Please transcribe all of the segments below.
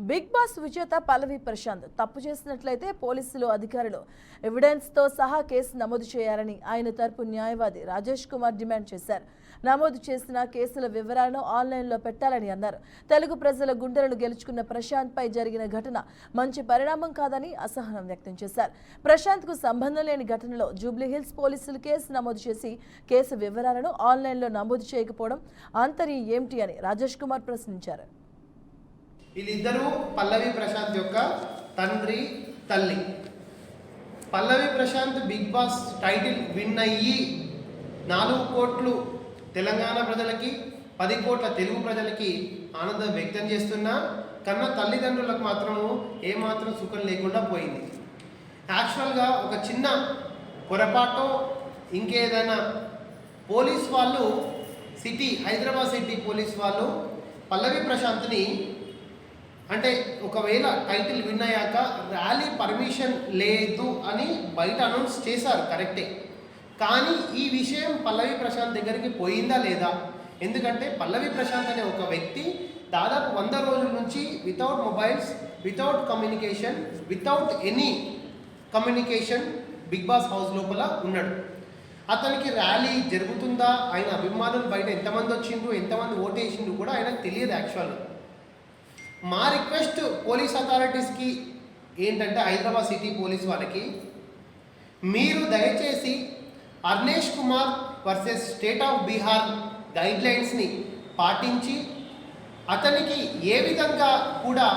Big boss విజేత పల్లవి ప్రశాంత్ తప్పు చేసినట్లయితే పోలీసులు అధికారులు ఎవిడెన్స్ తో సహా కేసు నమోదు చేయాలని ఆయన తరపు న్యాయవాది రాజేష్ కుమార్ డిమాండ్ చేశారు. నమోదు చేసిన కేసుల వివరాలను ఆన్లైన్లో పెట్టాలని అన్నారు. తెలుగు ప్రజల గుండెలను గెలుచుకున్న ప్రశాంత్ పై జరిగిన ఘటన మంచి పరిణామం కాదని అసహనం వ్యక్తం చేశారు. ప్రశాంత్ కు సంబంధం లేని ఘటనలో జూబ్లీహిల్స్ పోలీసులు కేసు నమోదు చేసి కేసు వివరాలను ఆన్లైన్లో నమోదు చేయకపోవడం ఆంతర్యం ఏమిటి అని రాజేష్ కుమార్ ప్రశ్నించారు. వీళ్ళిద్దరూ పల్లవి ప్రశాంత్ యొక్క తండ్రి తల్లి. Pallavi Prashanth Bigg Boss title win అయ్యి 4 కోట్లు తెలంగాణ ప్రజలకి 10 కోట్ల తెలుగు ప్రజలకి ఆనందం వ్యక్తం చేస్తున్నా కన్నా తల్లిదండ్రులకు మాత్రము ఏమాత్రం సుఖం లేకుండా పోయింది. యాక్చువల్గా ఒక చిన్న పొరపాటు ఇంకేదైనా పోలీస్ వాళ్ళు హైదరాబాద్ సిటీ పోలీస్ వాళ్ళు పల్లవి ప్రశాంత్ని అంటే ఒకవేళ టైటిల్ విన్ అయ్యాక ర్యాలీ పర్మిషన్ లేదు అని బయట అనౌన్స్ చేశారు, కరెక్టే. కానీ ఈ విషయం పల్లవి ప్రశాంత్ దగ్గరికి పోయిందా లేదా? ఎందుకంటే పల్లవి ప్రశాంత్ అనే ఒక వ్యక్తి దాదాపు 100 రోజుల నుంచి without mobiles, without communication, without any communication Bigg Boss house లోపల ఉన్నాడు. అతనికి ర్యాలీ జరుగుతుందా, ఆయన అభిమానులు బయట ఎంతమంది వచ్చిండ్రు, ఎంతమంది ఓటేసిండ్రు కూడా ఆయనకు తెలియదు. యాక్చువల్గా మా రిక్వెస్ట్ పోలీస్ అథారిటీస్కి ఏంటంటే హైదరాబాద్ సిటీ పోలీస్ వాళ్ళకి, మీరు దయచేసి Arnesh Kumar versus state of Bihar గైడ్లైన్స్ని పాటించి అతనికి ఏ విధంగా కూడా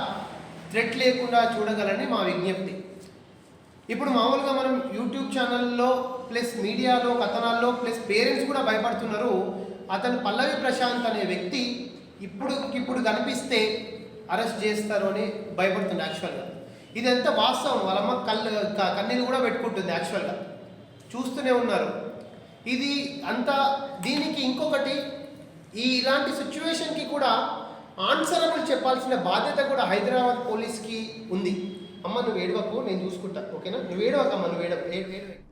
థ్రెట్ లేకుండా చూడగలని మా విజ్ఞప్తి. ఇప్పుడు మామూలుగా మనం యూట్యూబ్ ఛానల్లో ప్లస్ మీడియాలో కథనాల్లో ప్లస్ పేరెంట్స్ కూడా భయపడుతున్నారు. అతను పల్లవి ప్రశాంత్ అనే వ్యక్తి ఇప్పుడు కనిపిస్తే అరెస్ట్ చేస్తారు అని భయపడుతుంది. యాక్చువల్గా ఇదంతా వాస్తవం. వాళ్ళమ్మ కన్నీళ్ళు కూడా పెట్టుకుంటుంది. యాక్చువల్గా చూస్తూనే ఉన్నారు. ఇది అంతా దీనికి ఇంకొకటి ఇలాంటి సిచ్యువేషన్కి కూడా ఆన్సరబుల్ చెప్పాల్సిన బాధ్యత కూడా హైదరాబాద్ పోలీస్కి ఉంది. అమ్మ నువ్వు ఏడవకు, నేను చూసుకుంటా, ఓకేనా? నువ్వు ఏడవకమ్మ, నువ్వు ఏడవ